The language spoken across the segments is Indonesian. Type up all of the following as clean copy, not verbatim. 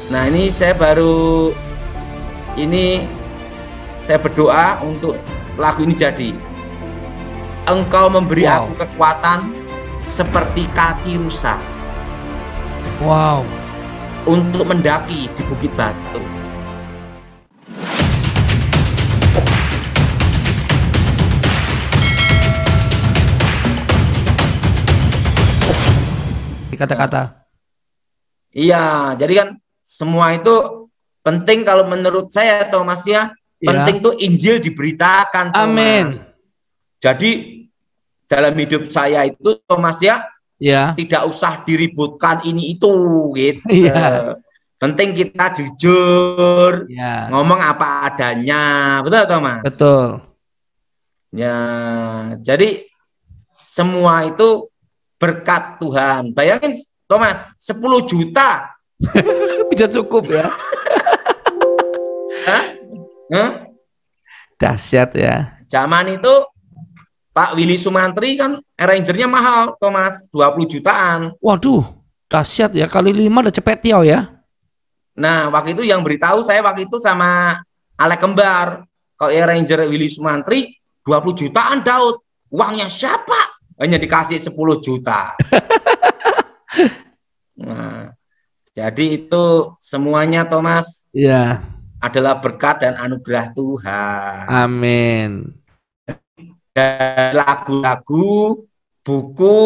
Nah, ini saya berdoa untuk lagu ini jadi. Engkau memberi aku kekuatan seperti kaki rusa. Wow. Untuk mendaki di Bukit Batu. Kata-kata. Iya, jadi kan semua itu penting kalau menurut saya, Thomas ya. Penting tuh Injil diberitakan, Thomas. Amin. Jadi dalam hidup saya itu, Thomas ya, tidak usah diributkan ini itu gitu. Penting kita jujur, ngomong apa adanya, betul Thomas? Betul. Ya, jadi semua itu berkat Tuhan. Bayangin Thomas, 10 juta bisa cukup ya. Dahsyat ya. Zaman itu Pak Willy Sumantri kan arrangernya mahal, Thomas, 20 jutaan. Waduh, dahsyat ya, kali 5 udah cepet ya. Nah, waktu itu yang beritahu saya waktu itu sama Alek Kembar, kalau arranger Willy Sumantri 20 jutaan Daud. Uangnya siapa? Hanya dikasih 10 juta. Nah, jadi itu semuanya, Thomas, adalah berkat dan anugerah Tuhan. Amin. Lagu-lagu, buku,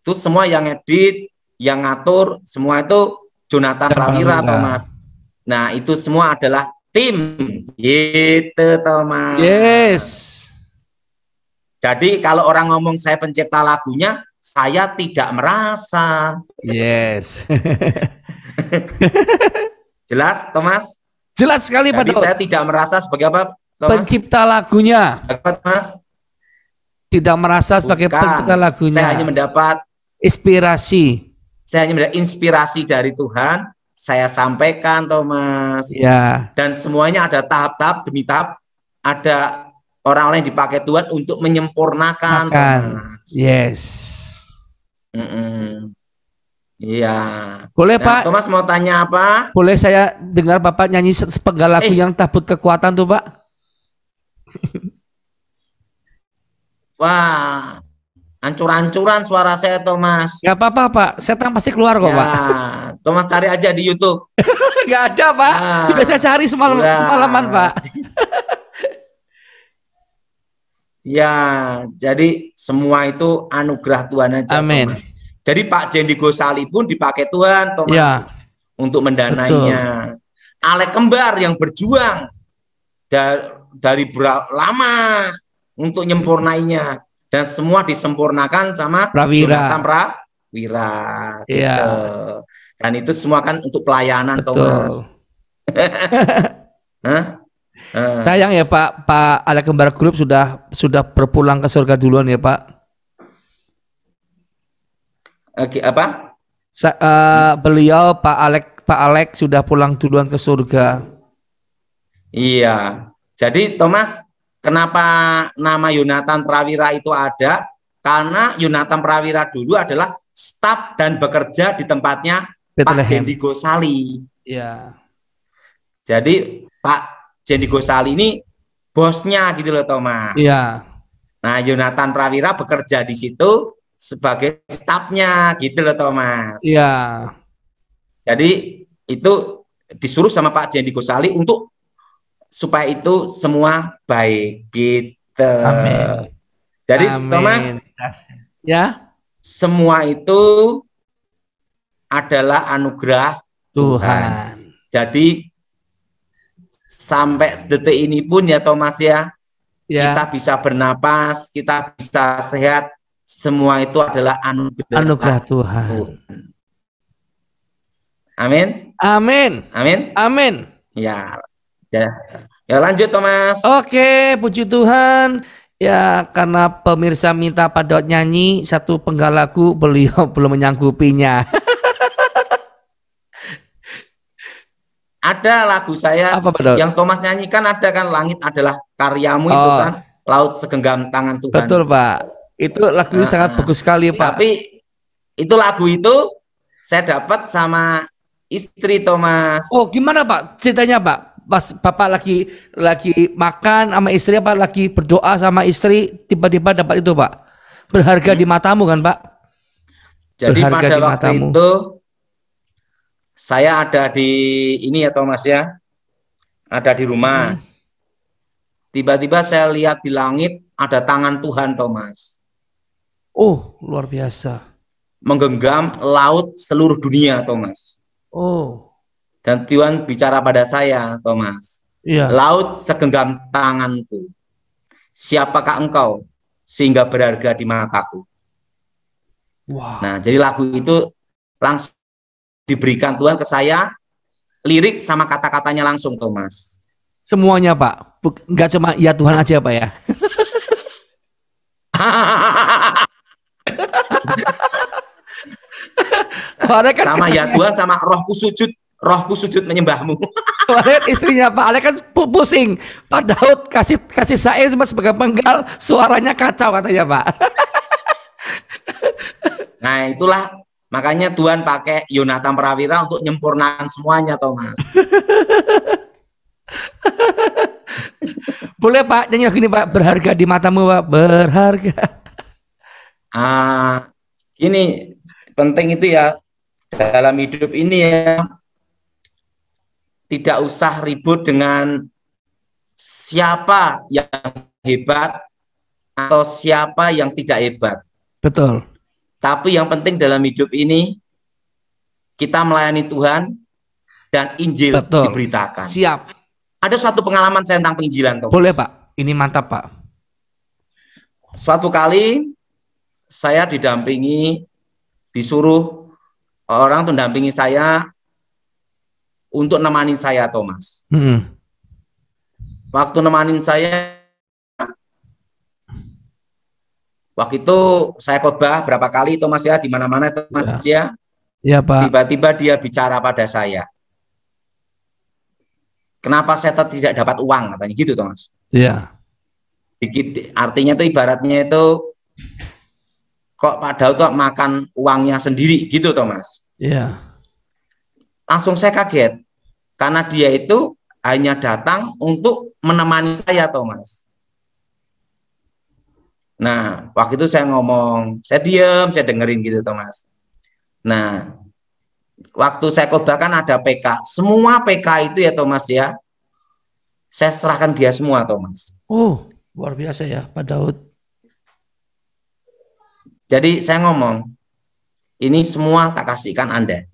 itu semua yang edit, yang ngatur, semua itu Jonathan Prawira, Thomas. Nah, itu semua adalah tim, gitu, Thomas. Yes. Jadi kalau orang ngomong saya pencipta lagunya, saya tidak merasa. Yes. Jelas, Thomas? Jelas sekali, Pak. Jadi saya tidak merasa sebagai apa, Thomas? Pencipta lagunya. Thomas? Tidak merasa sebagai pencipta lagunya. Saya hanya mendapat inspirasi. Saya hanya mendapat inspirasi dari Tuhan. Saya sampaikan, Thomas. Ya. Dan semuanya ada tahap-tahap demi tahap. Ada orang lain dipakai Tuhan untuk menyempurnakan. Yes. Iya. Boleh, Pak? Thomas mau tanya apa? Boleh saya dengar Bapak nyanyi sepenggal lagu yang tabut kekuatan tuh, Pak? Wah, hancur-hancuran suara saya, Thomas. Gak apa-apa, Pak. Setan pasti keluar kok, Pak. Thomas cari aja di YouTube. Gak ada, Pak. Sudah saya cari semalaman, Pak. Ya, jadi semua itu anugerah Tuhan aja. Amin. Thomas. Jadi Pak Jendi Gosali pun dipakai Tuhan, Thomas, untuk mendanainya. Alek Kembar yang berjuang dari lama untuk nyempurnainya, dan semua disempurnakan sama Jonathan Prawira. Gitu. Dan itu semua kan untuk pelayanan, Thomas. Sayang ya Pak Alek Kembar Group sudah berpulang ke surga duluan ya Pak. Apa? Beliau Pak Alek sudah pulang duluan ke surga. Iya. Jadi Thomas, kenapa nama Jonathan Prawira itu ada? Karena Jonathan Prawira dulu adalah staf dan bekerja di tempatnya Pak Jendi Gosali. Iya. Jadi Pak Jendi Gosali ini bosnya gitu loh, Thomas. Iya. Nah, Jonathan Prawira bekerja di situ sebagai stafnya gitu loh, Thomas. Iya. Jadi itu disuruh sama Pak Jendi Gosali untuk supaya itu semua baik gitu. Amin. Jadi Thomas, ya, semua itu adalah anugerah Tuhan. Jadi sampai detik ini pun ya Thomas ya, kita bisa bernapas, kita bisa sehat, semua itu adalah anugerah Tuhan. Amin. Amin. Amin. Amin. Ya. Ya lanjut Thomas. Oke, puji Tuhan. Ya, karena pemirsa minta Pak Daud nyanyi satu penggal lagu, beliau belum menyanggupinya. Ada lagu saya yang Thomas nyanyikan, ada kan, Langit Adalah Karyamu, itu kan, Laut Segenggam Tangan Tuhan. Betul Pak, itu lagu sangat bagus sekali Pak. Tapi itu lagu itu saya dapat sama istri Thomas. Oh, gimana Pak? Ceritanya Pak, pas Bapak lagi makan sama istri, apa lagi berdoa sama istri, tiba-tiba dapat itu Pak. Berharga di matamu kan Pak? Jadi Berharga pada di waktu matamu. itu saya ada di ini ya Thomas ya, ada di rumah. Tiba-tiba saya lihat di langit ada tangan Tuhan Thomas. Oh, luar biasa. Menggenggam laut seluruh dunia Thomas. Oh. Dan Tuhan bicara pada saya Thomas. Iya. Laut segenggam tanganku. Siapakah engkau sehingga berharga di mataku? Wow. Nah, jadi lagu itu langsung diberikan Tuhan ke saya, lirik sama kata-katanya langsung Thomas. Semuanya Pak, nggak cuma ya Tuhan aja Pak ya. Kan sama ya Tuhan, sama rohku sujud menyembahmu. Kemarin istrinya Pak Alek kan pusing. Pak Daud kasih saya sebagai penggal, suaranya kacau katanya Pak. Nah itulah makanya Tuhan pakai Yonatan Prawira untuk nyempurnakan semuanya Thomas. Boleh Pak nyanyi lagu ini Pak, berharga di matamu Pak, berharga. Ini penting itu ya dalam hidup ini ya, tidak usah ribut dengan siapa yang hebat atau siapa yang tidak hebat. Betul. Tapi yang penting dalam hidup ini kita melayani Tuhan dan Injil diberitakan. Siap. Ada suatu pengalaman saya tentang penginjilan Thomas. Boleh Pak, ini mantap Pak. Suatu kali saya disuruh orang untuk mendampingi saya untuk nemanin saya Thomas. Waktu nemanin saya, waktu itu saya khotbah berapa kali Thomas ya, di mana-mana Thomas ya. Ya Pak. Tiba-tiba dia bicara pada saya. Kenapa saya tidak dapat uang katanya gitu Thomas. Iya. Artinya itu ibaratnya itu kok Pak Daud tuh makan uangnya sendiri gitu Thomas. Iya. Langsung saya kaget karena dia itu hanya datang untuk menemani saya Thomas. Nah waktu itu saya ngomong, saya diam, saya dengerin gitu Thomas. Nah waktu saya khotbah kan ada PK, semua PK itu ya Thomas ya, saya serahkan dia semua Thomas. Oh luar biasa ya Pak Daud. Jadi saya ngomong, ini semua tak kasihkan Anda.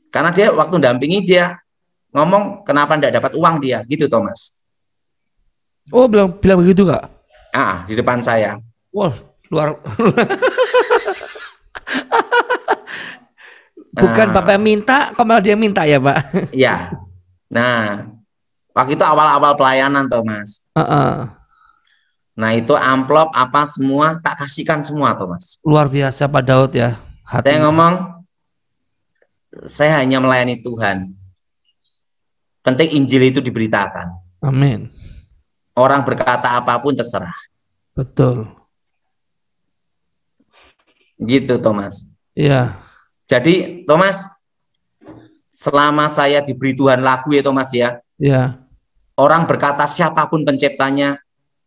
Karena dia waktu dampingi dia ngomong kenapa tidak dapat uang dia, gitu Thomas. Oh bilang begitu Kak? Di depan saya. Wah luar. Bukan Bapak minta, kok malah dia minta ya Pak? Iya. Nah, waktu itu awal-awal pelayanan Thomas. Nah itu amplop apa semua tak kasihkan semua Thomas. Luar biasa Pak Daud ya. Saya ngomong, saya hanya melayani Tuhan. Penting Injil itu diberitakan. Amin. Orang berkata apapun terserah. Betul. Gitu Thomas. Iya. Jadi Thomas, selama saya diberi Tuhan lagu ya Thomas ya. Iya. Orang berkata siapapun penciptanya,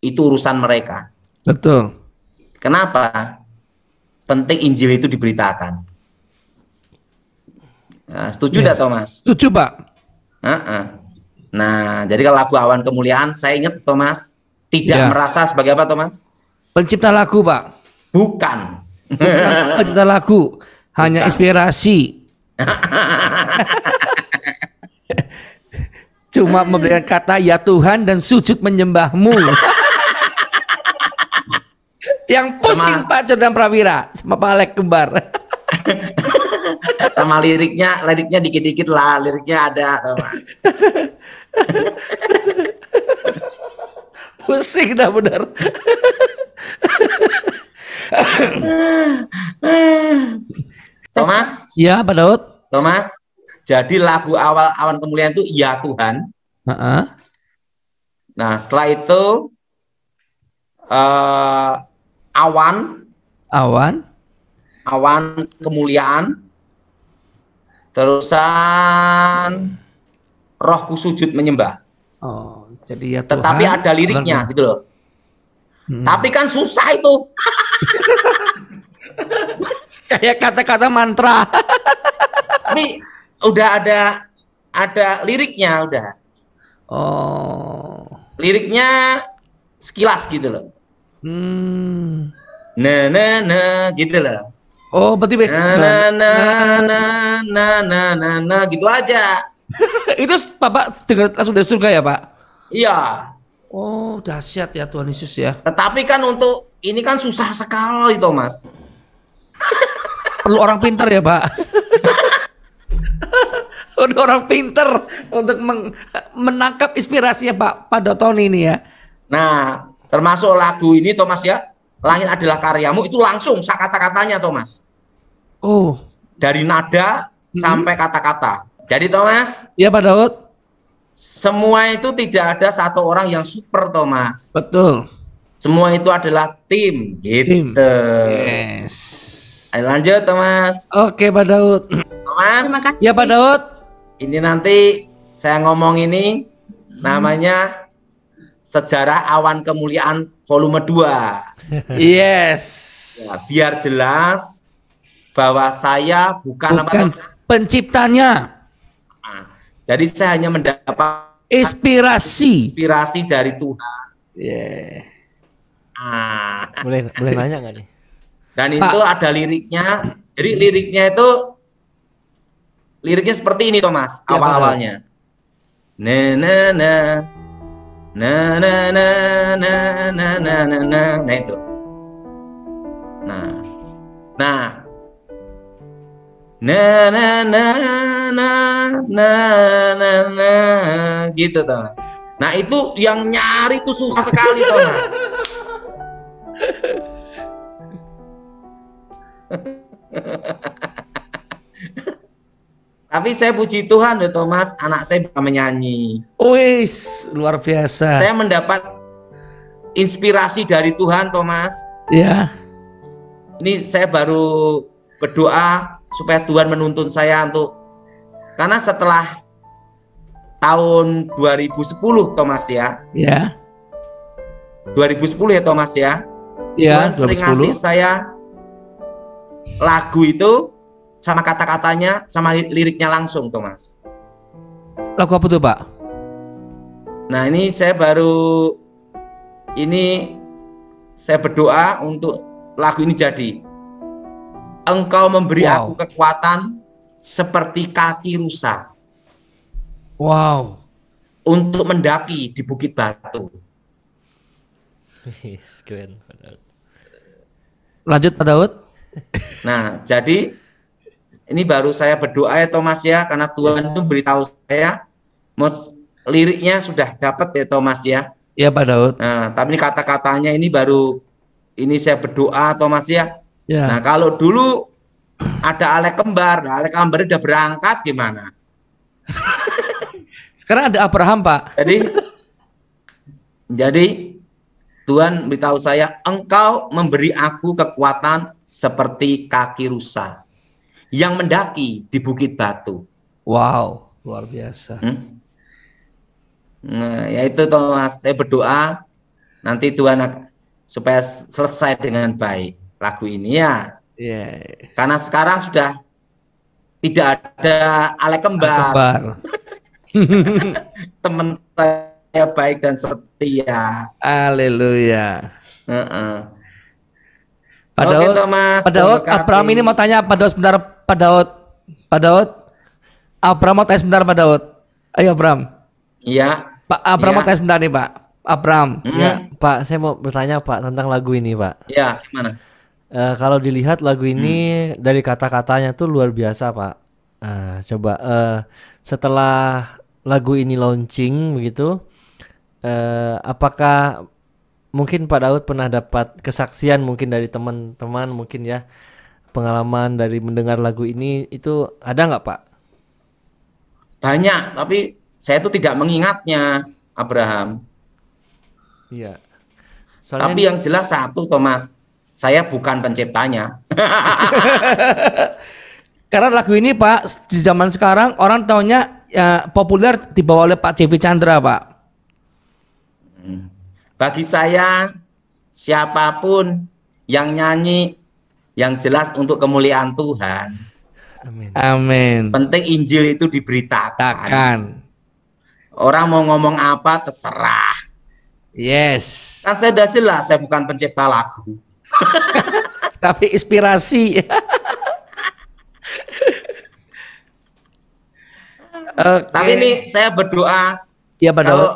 itu urusan mereka. Betul. Kenapa? Penting Injil itu diberitakan. Nah, setuju tidak Thomas? Setuju Pak. Nah, jadi kalau lagu Awan Kemuliaan, saya ingat Thomas, tidak merasa sebagai apa Thomas? Pencipta lagu Pak. Bukan. Pencipta lagu, hanya inspirasi. Cuma memberikan kata ya Tuhan dan sujud menyembahmu. Yang pusing Pak Yonatan Prawira sama Pak Alek kembar. Sama liriknya dikit-dikit lah, liriknya ada Thomas. Pusing dah benar. Thomas? Ya Pak Daud. Thomas, jadi lagu awal Awan Kemuliaan itu ya Tuhan. Nah setelah itu awan kemuliaan, Terusan rohku sujud menyembah. Oh, jadi ya Tuhan. Tetapi ada liriknya gitu loh. Tapi kan susah itu. Kayak kata-kata mantra. Tapi udah ada liriknya udah. Oh. Liriknya sekilas gitu loh. Nah gitu loh. Oh, berarti gitu aja. Itu Bapak dengar langsung dari surga ya, Pak? Iya. Oh, dahsyat ya Tuhan Yesus ya. Tetapi kan untuk ini kan susah sekali, Thomas. Perlu orang pintar ya, Pak. Perlu orang pintar untuk menangkap inspirasinya Pak Dotoni ini ya. Nah, termasuk lagu ini, Thomas ya. Langit adalah karyamu itu langsung kata-katanya, Thomas. Oh. Dari nada sampai kata-kata. Jadi, Thomas. Ya, Pak Daud. Semua itu tidak ada satu orang yang super, Thomas. Betul. Semua itu adalah tim, gitu. Yes. Ayo lanjut, Thomas. Oke, Pak Daud. Thomas. Ya, Pak Daud. Ini nanti saya ngomong ini namanya Sejarah Awan Kemuliaan volume 2. Yes. Ya, biar jelas bahwa saya bukan penciptanya. Nah, jadi saya hanya mendapat inspirasi dari Tuhan. Yeah. Boleh nanya nggak nih? Dan itu ada liriknya. Jadi liriknya seperti ini, Thomas. Ya, awal-awalnya. Nah itu. Gitu, Thomas. Nah, itu yang nyari itu susah sekali, Thomas. Tapi saya puji Tuhan deh, Thomas, anak saya bisa menyanyi. Wis, luar biasa. Saya mendapat inspirasi dari Tuhan, Thomas. Ya. Ini saya baru berdoa supaya Tuhan menuntun saya untuk, karena setelah tahun 2010, Thomas ya. Ya. 2010 ya, Thomas ya. Ya, Tuhan sering ngasih saya lagu itu sama kata-katanya, sama liriknya langsung, Thomas. Lagu apa tuh, Pak? Nah, ini saya berdoa untuk lagu ini jadi. Engkau memberi aku kekuatan seperti kaki rusa. Wow. Untuk mendaki di Bukit Batu. Keren. Lanjut, Pak Daud. Nah, jadi ini baru saya berdoa ya, Thomas ya, karena Tuhan itu beritahu saya, liriknya sudah dapat ya, Thomas ya. Iya, Pak Daud. Nah, tapi kata-katanya ini baru ini saya berdoa, Thomas ya. Ya. Nah, kalau dulu ada Alek Kembar, Alek Kembar udah berangkat gimana? Sekarang ada Abraham, Pak. Jadi Tuhan beritahu saya, engkau memberi aku kekuatan seperti kaki rusa yang mendaki di Bukit Batu. Wow, luar biasa. Nah, yaitu Thomas, saya berdoa nanti Tuhan supaya selesai dengan baik lagu ini ya. Yes. Karena sekarang sudah tidak ada Alek Kembar. Teman saya baik dan setia. Haleluya. Pak Oke, Daud, Thomas, Pak Daud, Abraham ini mau tanya Pak Daud sebentar, Pak Daud, Abraham mau tanya sebentar, Pak Daud. Ayo, Abraham. Iya. Pak Abraham mau tanya sebentar nih, Pak. Abraham. Ya, Pak, saya mau bertanya, Pak, tentang lagu ini, Pak. Ya, gimana? Kalau dilihat lagu ini dari kata-katanya tuh luar biasa, Pak. Coba setelah lagu ini launching begitu, apakah mungkin Pak Daud pernah dapat kesaksian mungkin dari teman-teman mungkin ya, pengalaman dari mendengar lagu ini itu ada nggak, Pak? Banyak, tapi saya itu tidak mengingatnya, Abraham. Iya. Tapi yang jelas satu, Thomas, saya bukan penciptanya. Karena lagu ini Pak, di zaman sekarang orang taunya ya, populer dibawa oleh Pak Jeffy Chandra Pak. Bagi saya siapapun yang nyanyi yang jelas untuk kemuliaan Tuhan. Amin. Amin. Penting Injil itu diberitakan. Orang mau ngomong apa terserah. Yes. Kan saya udah jelas saya bukan pencipta lagu. Tapi inspirasi. Okay. Tapi ini saya berdoa. Ya Pak Daud.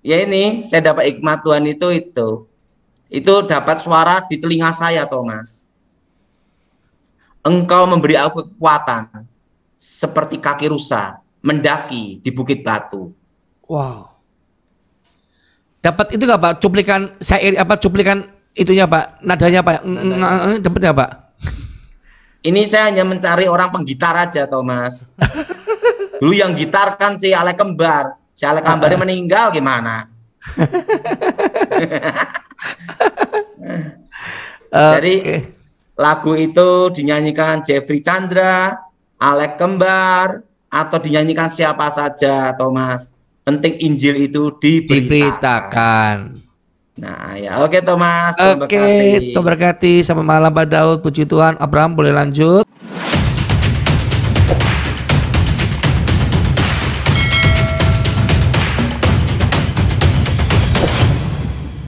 Ya ini saya dapat hikmat Tuhan itu dapat suara di telinga saya, Thomas. Engkau memberi aku kekuatan seperti kaki rusa mendaki di bukit batu. Wow. Dapat itu nggak Pak? Cuplikan syair apa? Cuplikan itunya Pak? Nadanya Pak? Dapatnya Pak? Ini saya hanya mencari orang penggitar aja, Thomas. Dulu yang gitar kan si Alek Kembar. Si Alek Kembarnya meninggal gimana? Jadi lagu itu dinyanyikan Jeffrey Chandra, Alek Kembar, atau dinyanyikan siapa saja, Thomas. Penting Injil itu diberitakan. Nah ya, oke Thomas. Oke, Tuhan berkati. Selamat malam Pak Daud. Puji Tuhan. Abraham boleh lanjut.